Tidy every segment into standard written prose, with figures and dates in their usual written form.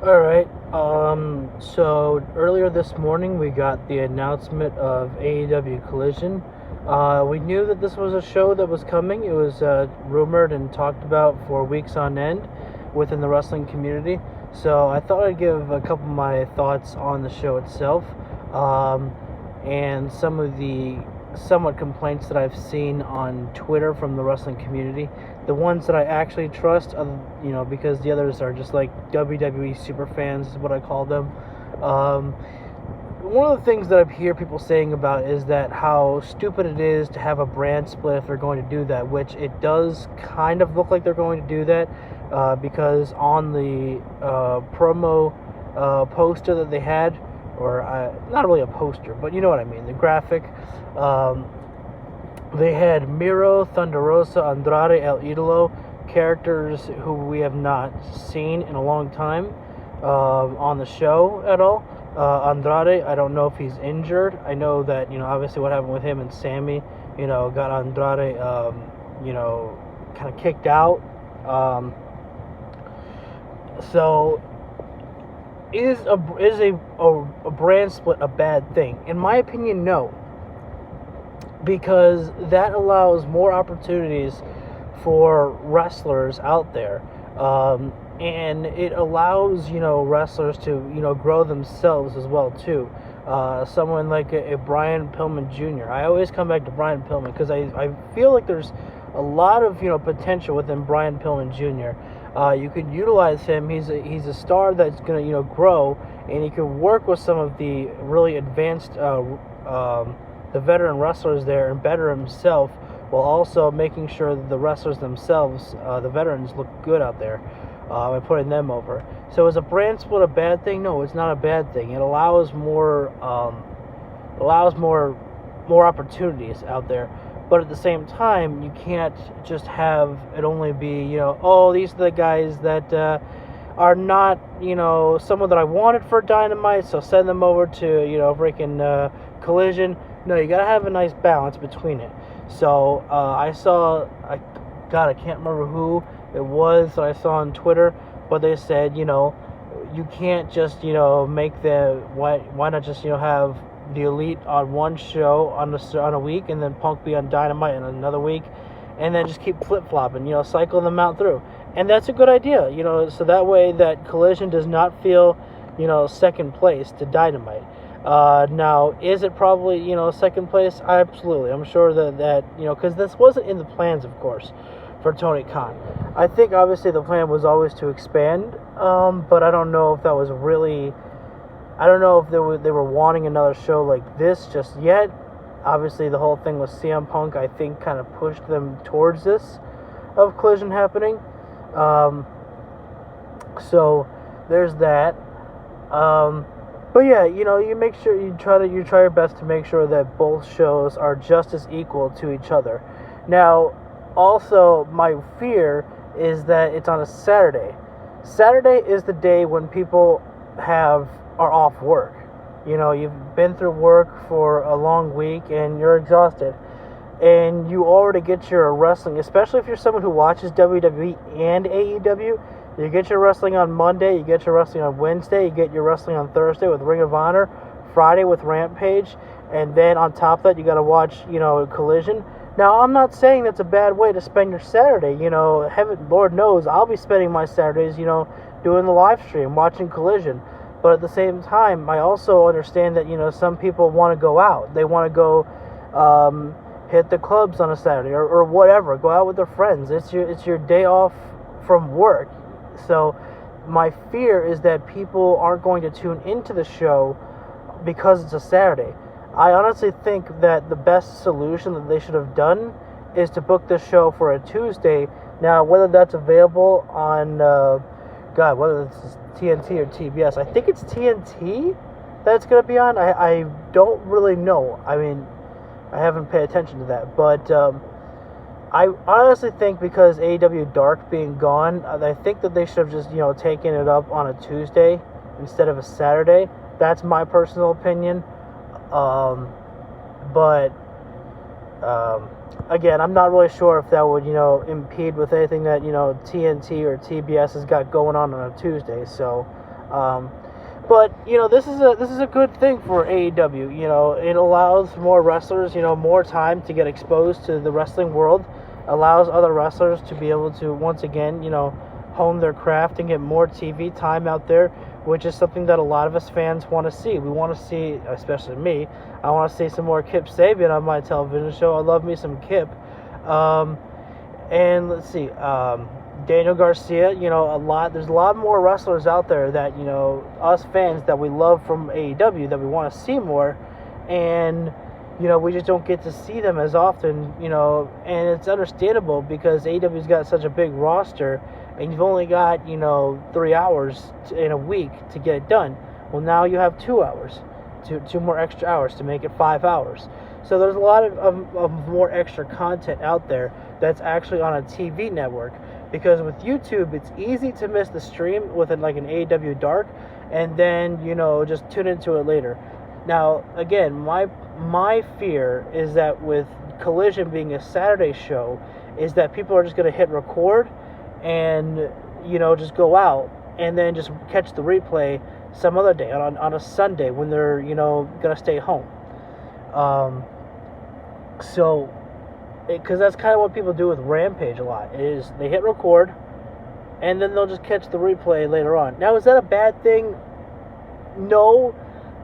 All right. So earlier this morning, we got the announcement of AEW Collision. We knew that this was a show that was coming. It was rumored and talked about for weeks on end within the wrestling community. So I thought I'd give a couple of my thoughts on the show itself, um, and some of the somewhat complaints that I've seen on Twitter from the wrestling community. The ones that I actually trust, because the others are just like WWE super fans, is what I call them. Um, One of the things that I hear people saying about is that how stupid it is to have a brand split if they're going to do that, which it does kind of look like they're going to do that, because on the promo poster that they had, or not really a poster, but you know what I mean, the graphic. Um, they had Miro, Thunder Rosa, Andrade, El Idolo, characters who we have not seen in a long time on the show at all. Andrade, I don't know if he's injured. I know that, obviously what happened with him and Sammy, got Andrade, kind of kicked out. So is a brand split a bad thing? In my opinion, no, because that allows more opportunities for wrestlers out there, and it allows wrestlers to grow themselves as well too. Someone like a Brian Pillman Jr. I always come back to Brian Pillman because I feel like there's a lot of potential within Brian Pillman Jr. You could utilize him. He's a star that's gonna grow, and he could work with some of the really advanced the veteran wrestlers there and better himself, while also making sure that the wrestlers themselves, the veterans, look good out there by putting them over. So is a brand split a bad thing? No, it's not a bad thing. It allows more opportunities out there. But at the same time, you can't just have it only be, oh, these are the guys that are not, someone that I wanted for Dynamite, so send them over to, freaking Collision. No, you gotta have a nice balance between it. So I can't remember who it was that I saw on Twitter, but they said, you can't just, make why not just, have the Elite on one show on a week, and then Punk be on Dynamite in another week, and then just keep flip-flopping, cycle them out through. And that's a good idea, so that way that Collision does not feel, second place to Dynamite. Now, is it probably, second place? Absolutely. I'm sure that because this wasn't in the plans, of course, for Tony Khan. I think, obviously, the plan was always to expand, but I don't know if that was really... I don't know if they were wanting another show like this just yet. Obviously, the whole thing with CM Punk, I think, kind of pushed them towards this, of Collision happening. So, there's that. But yeah, you make sure you try your best to make sure that both shows are just as equal to each other. Now, also, my fear is that it's on a Saturday. Saturday is the day when people are off work. You've been through work for a long week and you're exhausted. And you already get your wrestling, especially if you're someone who watches WWE and AEW. You get your wrestling on Monday, you get your wrestling on Wednesday, you get your wrestling on Thursday with Ring of Honor, Friday with Rampage, and then on top of that, you got to watch, Collision. Now, I'm not saying that's a bad way to spend your Saturday. Lord knows, I'll be spending my Saturdays, doing the live stream, watching Collision. But at the same time, I also understand that, some people want to go out. They want to go hit the clubs on a Saturday or whatever. Go out with their friends. It's your day off from work. So my fear is that people aren't going to tune into the show because it's a Saturday. I honestly think that the best solution that they should have done is to book this show for a Tuesday. Now, whether that's available on, whether it's TNT or TBS. I think it's TNT that's going to be on. I don't really know. I mean, I haven't paid attention to that. But I honestly think because AEW Dark being gone, I think that they should have just, taken it up on a Tuesday instead of a Saturday. That's my personal opinion. But again, I'm not really sure if that would, impede with anything that, TNT or TBS has got going on a Tuesday. So But this is a good thing for AEW. It allows more wrestlers more time to get exposed to the wrestling world, allows other wrestlers to be able to once again hone their craft and get more TV time out there, which is something that a lot of us fans want to see. We want to see, especially me, I want to see some more Kip Sabian on my television show. I love me some Kip. And let's see, Daniel Garcia, there's a lot more wrestlers out there that, us fans that we love from AEW that we want to see more, and, we just don't get to see them as often, and it's understandable because AEW's got such a big roster, and you've only got, 3 hours in a week to get it done. Well, now you have 2 hours, two more extra hours to make it 5 hours. So there's a lot of more extra content out there that's actually on a TV network. Because with YouTube, it's easy to miss the stream with an AEW Dark, and then just tune into it later. Now, again, my fear is that with Collision being a Saturday show, is that people are just going to hit record, and just go out, and then just catch the replay some other day on a Sunday when they're going to stay home. So. Because that's kind of what people do with Rampage a lot, is they hit record, and then they'll just catch the replay later on. Now, is that a bad thing? No,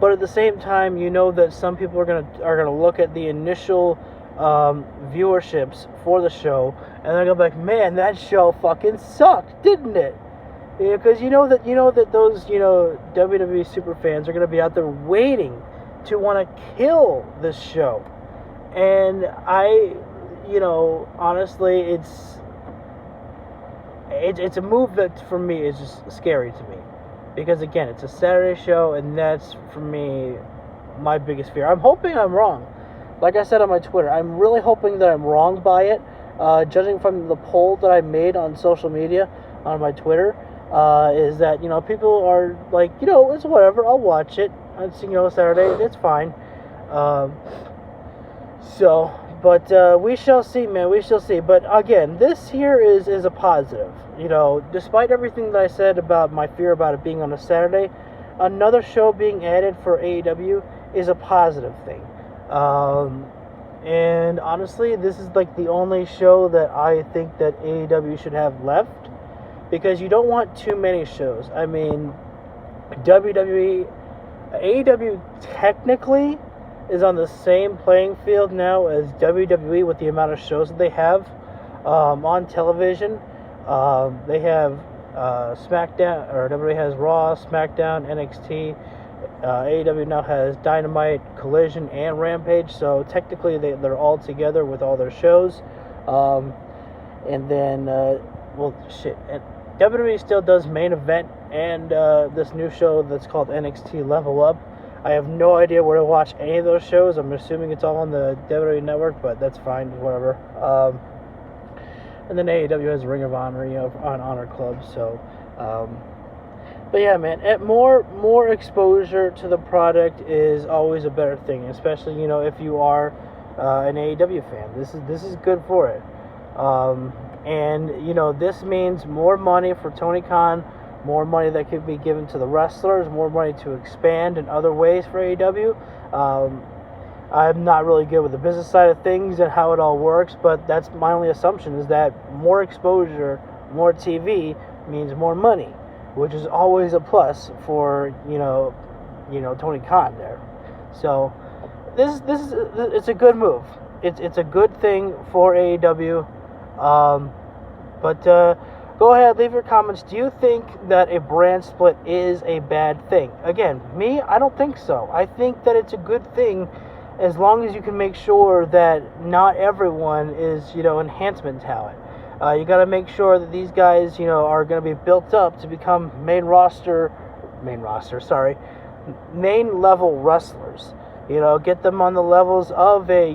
but at the same time, that some people are gonna look at the initial viewerships for the show, and they're gonna be like, man, that show fucking sucked, didn't it? Because that those WWE super fans are gonna be out there waiting to want to kill this show, and honestly, it's a move that for me is just scary to me, because again, it's a Saturday show, and that's for me my biggest fear. I'm hoping I'm wrong. Like I said on my Twitter, I'm really hoping that I'm wrong by it. Judging from the poll that I made on social media on my Twitter, is that people are like, it's whatever, I'll watch it. It's Saturday, it's fine. But we shall see, man. We shall see. But again, this here is a positive. Despite everything that I said about my fear about it being on a Saturday, another show being added for AEW is a positive thing. And honestly, this is the only show that I think that AEW should have left, because you don't want too many shows. I mean, AEW technically is on the same playing field now as WWE with the amount of shows that they have on television. They have SmackDown, or WWE has Raw, SmackDown, NXT. AEW now has Dynamite, Collision, and Rampage, so technically they're all together with all their shows. And then, and WWE still does Main Event and this new show that's called NXT Level Up. I have no idea where to watch any of those shows. I'm assuming it's all on the WWE Network, but that's fine, whatever. And then AEW has Ring of Honor, on Honor Club. So, but yeah, man, more exposure to the product is always a better thing, especially if you are an AEW fan. This is good for it. And this means more money for Tony Khan. More money that could be given to the wrestlers, more money to expand in other ways for AEW. I'm not really good with the business side of things and how it all works, but that's my only assumption, is that more exposure, more TV means more money, which is always a plus for Tony Khan there. So it's a good move. It's a good thing for AEW. Go ahead, leave your comments. Do you think that a brand split is a bad thing? Again, me, I don't think so. I think that it's a good thing as long as you can make sure that not everyone is, enhancement talent. You got to make sure that these guys, are going to be built up to become main level wrestlers. Get them on the levels of a,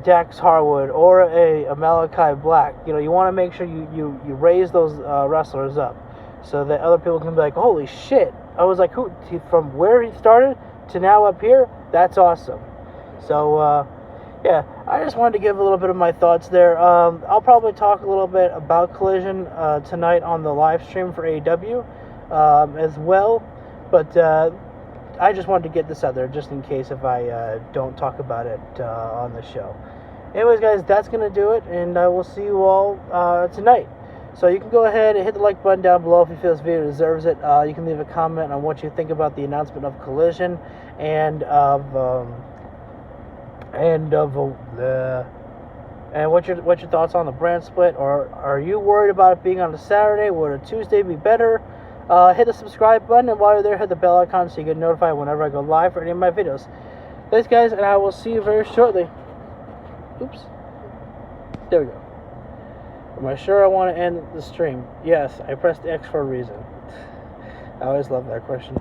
Dax Harwood or a Malachi Black. You want to make sure you raise those wrestlers up so that other people can be like, holy shit, I was like, who, from where he started to now up here? That's awesome. So yeah, I just wanted to give a little bit of my thoughts there. I'll probably talk a little bit about Collision tonight on the live stream for AEW. as well. But I just wanted to get this out there just in case if I don't talk about it on the show. Anyways, guys, that's going to do it, and I will see you all tonight. So you can go ahead and hit the like button down below if you feel this video deserves it. You can leave a comment on what you think about the announcement of Collision and what's your thoughts on the brand split, or are you worried about it being on a Saturday? Would a Tuesday be better? Hit the subscribe button, and while you're there, hit the bell icon so you get notified whenever I go live for any of my videos. Thanks, guys, and I will see you very shortly. Oops. There we go. Am I sure I want to end the stream? Yes, I pressed X for a reason. I always love that question.